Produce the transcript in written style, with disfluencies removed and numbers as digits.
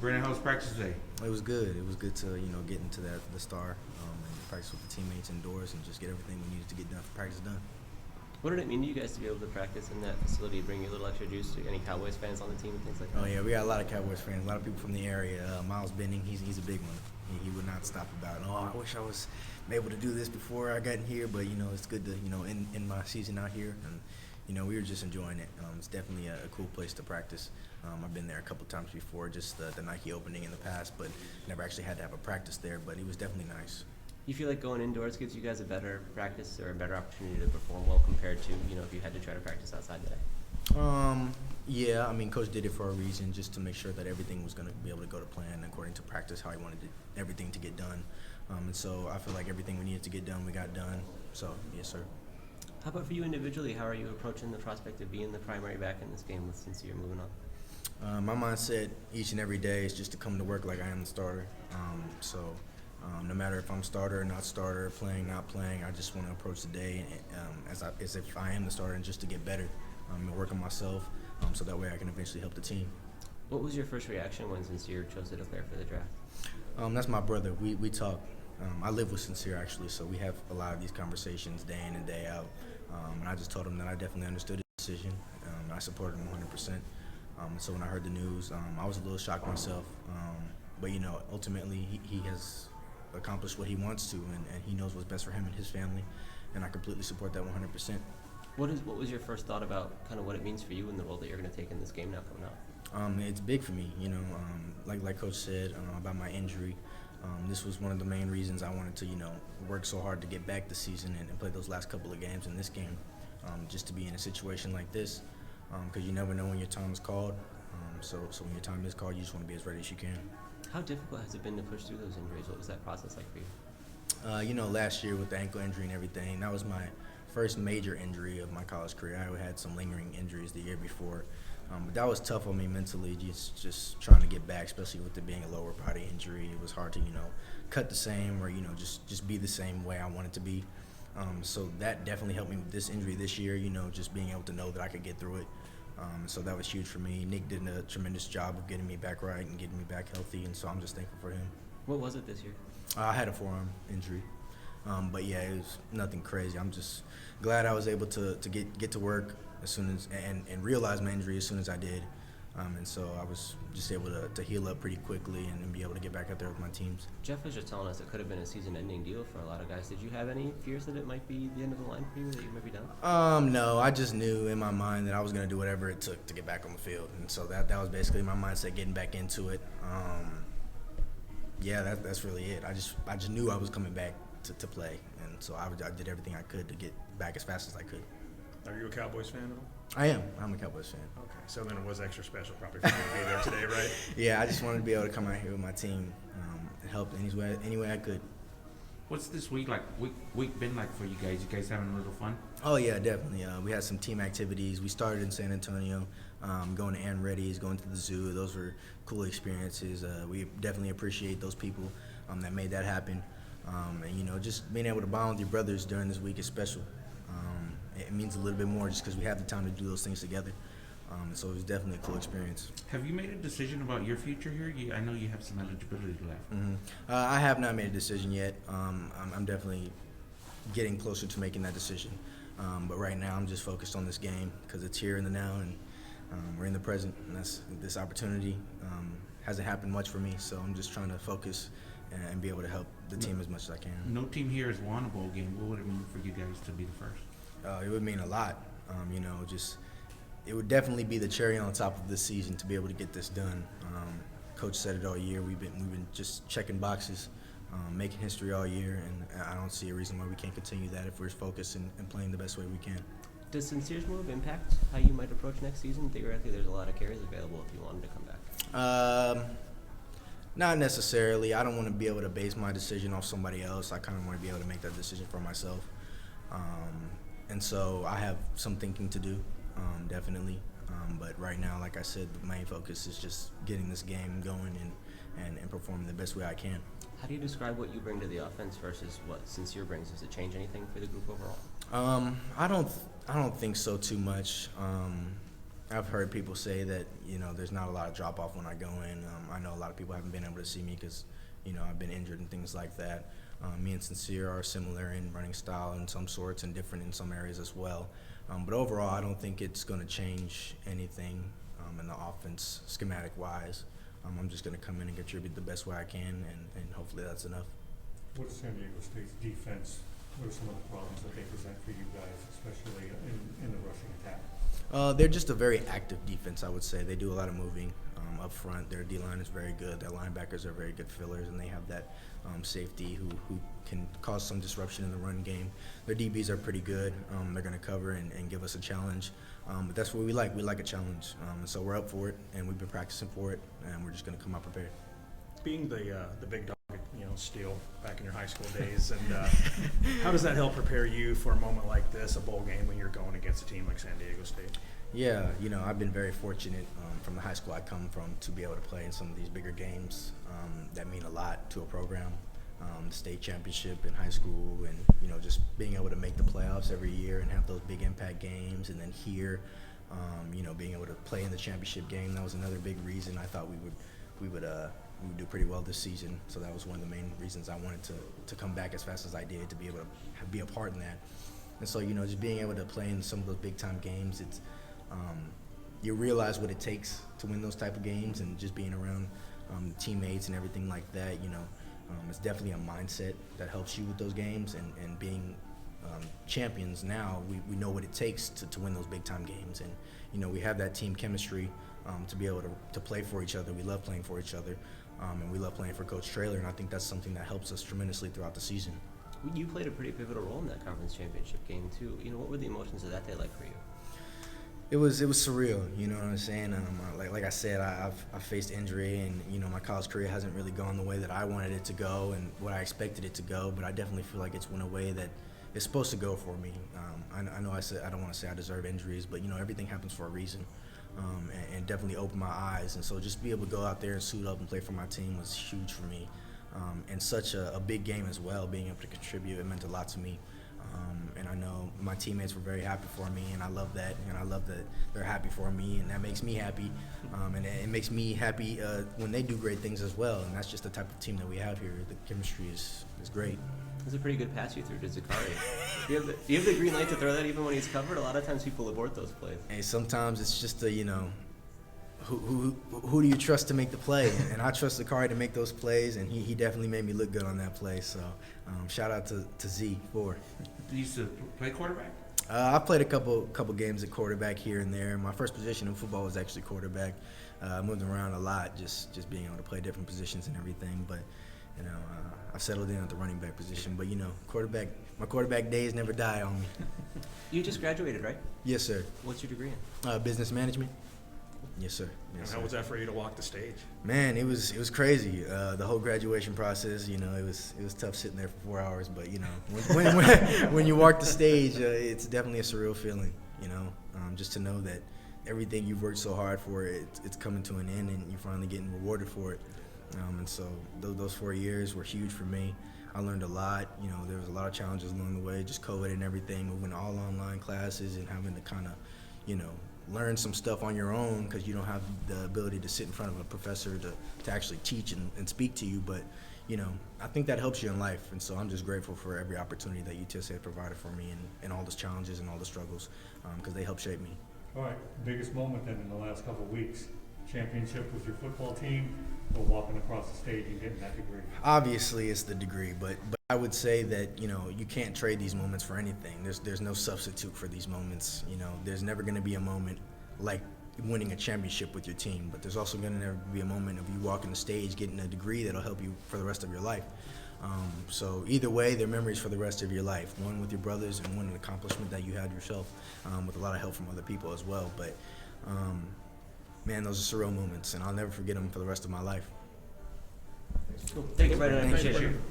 Brenden, how was practice today? It was good. It was good to get into the star and practice with the teammates indoors and just get everything we needed to get done for practice done. What did it mean to you guys to be able to practice in that facility, bring you a little extra juice to any Cowboys fans on the team and things like that? Oh yeah, we got a lot of Cowboys fans, a lot of people from the area. Miles Benning, he's a big one. He would not stop about, I wish I was able to do this before I got in here, but it's good to end my season out here, and we were just enjoying it. It's definitely a cool place to practice. I've been there a couple times before, just the Nike opening in the past, but never actually had to have a practice there. But it was definitely nice. You feel like going indoors gives you guys a better practice or a better opportunity to perform well compared to if you had to try to practice outside today? Yeah, I mean, Coach did it for a reason, just to make sure that everything was going to be able to go to plan according to practice, how he wanted everything to get done. And so I feel like everything we needed to get done, we got done. So, yes, sir. How about for you individually? How are you approaching the prospect of being the primary back in this game since you're moving on? My mindset each and every day is just to come to work like I am the starter. No matter if I'm starter or not starter, playing, not playing, I just want to approach the day as if I am the starter and just to get better and work on myself so that way I can eventually help the team. What was your first reaction when Sincere chose to declare for the draft? That's my brother. We talk. I live with Sincere, actually, so we have a lot of these conversations day in and day out. And I just told him that I definitely understood his decision. I supported him 100%. So when I heard the news, I was a little shocked myself. But ultimately, he has accomplished what he wants to, and he knows what's best for him and his family, and I completely support that 100%. What was your first thought about kind of what it means for you in the role that you're going to take in this game now coming up? It's big for me, like Coach said about my injury. This was one of the main reasons I wanted to, work so hard to get back this season and play those last couple of games in this game, just to be in a situation like this, because you never know when your time is called. So when your time is called, you just want to be as ready as you can. How difficult has it been to push through those injuries? What was that process like for you? Last year with the ankle injury and everything, that was my first major injury of my college career. I had some lingering injuries the year before. But that was tough on me mentally, just trying to get back, especially with it being a lower body injury. It was hard to, cut the same or, just be the same way I wanted to be. So that definitely helped me with this injury this year, just being able to know that I could get through it. So that was huge for me. Nick did a tremendous job of getting me back right and getting me back healthy, and so I'm just thankful for him. What was it this year? I had a forearm injury. But yeah, it was nothing crazy. I'm just glad I was able to get to work as soon as and realize my injury as soon as I did. And so I was just able to heal up pretty quickly and be able to get back out there with my teams. Jeff was just telling us it could have been a season-ending deal for a lot of guys. Did you have any fears that it might be the end of the line for you, that you might be done? No, I just knew in my mind that I was going to do whatever it took to get back on the field. And so that was basically my mindset getting back into it. Yeah, that's really it. I just knew I was coming back to play. And so I did everything I could to get back as fast as I could. Are you a Cowboys fan at all? I am. I'm a Cowboys fan. Okay, so then it was extra special probably for you to be there today, right? Yeah, I just wanted to be able to come out here with my team and help any way I could. What's this week been like for you guys? You guys having a little fun? Oh yeah, definitely. We had some team activities. We started in San Antonio, going to Ann Reddy's, going to the zoo. Those were cool experiences. We definitely appreciate those people that made that happen. And just being able to bond with your brothers during this week is special. It means a little bit more just because we have the time to do those things together. So it was definitely a cool experience. Have you made a decision about your future here? I know you have some eligibility left. Mm-hmm. I have not made a decision yet. I'm definitely getting closer to making that decision. But right now I'm just focused on this game because it's here in the now and we're in the present. And this opportunity hasn't happened much for me, so I'm just trying to focus and be able to help the team as much as I can. No team here has won a bowl game. What would it mean for you guys to be the first? It would mean a lot. It would definitely be the cherry on top of this season to be able to get this done. Coach said it all year. We've been just checking boxes, making history all year, and I don't see a reason why we can't continue that if we're focused and playing the best way we can. Does Sincere's move impact how you might approach next season? Theoretically, there's a lot of carries available if you wanted to come back. Not necessarily. I don't want to be able to base my decision off somebody else. I kind of want to be able to make that decision for myself. And so I have some thinking to do, definitely. But right now, like I said, the main focus is just getting this game going and performing the best way I can. How do you describe what you bring to the offense versus what Sincere brings? Does it change anything for the group overall? I don't think so too much. I've heard people say that, there's not a lot of drop-off when I go in. I know a lot of people haven't been able to see me because, I've been injured and things like that. Me and Sincere are similar in running style in some sorts and different in some areas as well. But overall, I don't think it's going to change anything in the offense schematic-wise. I'm just going to come in and contribute the best way I can, and hopefully that's enough. What is San Diego State's defense? What are some of the problems that they present for you guys, especially in the rushing attack? They're just a very active defense, I would say. They do a lot of moving up front. Their D-line is very good. Their linebackers are very good fillers, and they have that safety who can cause some disruption in the run game. Their DBs are pretty good. They're going to cover and give us a challenge. But that's what we like. We like a challenge. So we're up for it, and we've been practicing for it, and we're just going to come out prepared. Being the big dog, Steele back in your high school days, and how does that help prepare you for a moment like this, a bowl game, when you're going against a team like San Diego State? Yeah, I've been very fortunate from the high school I come from to be able to play in some of these bigger games that mean a lot to a program. The state championship in high school, and just being able to make the playoffs every year and have those big impact games, and then here, being able to play in the championship game. That was another big reason I thought we would do pretty well this season. So that was one of the main reasons I wanted to come back as fast as I did, to be able to be a part in that. And so just being able to play in some of those big time games, it's you realize what it takes to win those type of games, and just being around teammates and everything like that. It's definitely a mindset that helps you with those games, and being champions now, we know what it takes to win those big time games, and we have that team chemistry to be able to play for each other. We love playing for each other, and we love playing for Coach Traylor, and I think that's something that helps us tremendously throughout the season. You played a pretty pivotal role in that conference championship game too. What were the emotions of that day like for you? It was surreal, you know what I'm saying? Like I said, I've faced injury, and my college career hasn't really gone the way that I wanted it to go and what I expected it to go, but I definitely feel like it's went a way that it's supposed to go for me. I know I said I don't want to say I deserve injuries, but everything happens for a reason, and definitely opened my eyes. And so just be able to go out there and suit up and play for my team was huge for me, and such a big game as well. Being able to contribute, it meant a lot to me. And I know my teammates were very happy for me, and I love that. And I love that they're happy for me, and that makes me happy. And it makes me happy when they do great things as well. And that's just the type of team that we have here. The chemistry is great. It's a pretty good pass you threw to Zakari. Do you have the green light to throw that even when he's covered? A lot of times people abort those plays. And sometimes it's just who do you trust to make the play? And I trust Zakari to make those plays, and he definitely made me look good on that play. So shout out to Z4. You used to play quarterback? I played a couple games at quarterback here and there. My first position in football was actually quarterback. I moved around a lot, just being able to play different positions and everything. But I settled in at the running back position. But my quarterback days never die on me. You just graduated, right? Yes, sir. What's your degree in? Business management. Yes, sir. And Yes, how sir. was that for you to walk the stage? Man, it was crazy. The whole graduation process, it was tough sitting there for 4 hours. But when you walk the stage, it's definitely a surreal feeling. Just to know that everything you've worked so hard for, it's coming to an end, and you're finally getting rewarded for it. And so those 4 years were huge for me. I learned a lot. There was a lot of challenges along the way, just COVID and everything, moving to all online classes and having to kind of, learn some stuff on your own because you don't have the ability to sit in front of a professor to actually teach and speak to you. But, I think that helps you in life. And so I'm just grateful for every opportunity that UTSA provided for me, and all those challenges and all the struggles, because they helped shape me. All right, biggest moment then in the last couple of weeks, championship with your football team, or walking across the stage and getting that degree? Obviously, it's the degree, but I would say that, you can't trade these moments for anything. There's no substitute for these moments. There's never going to be a moment like winning a championship with your team, but there's also going to never be a moment of you walking the stage, getting a degree that'll help you for the rest of your life. So either way, they're memories for the rest of your life. One with your brothers, and one an accomplishment that you had yourself, with a lot of help from other people as well. But man, those are surreal moments, and I'll never forget them for the rest of my life. Cool. Thank you, Brenden. I appreciate Thank you. you.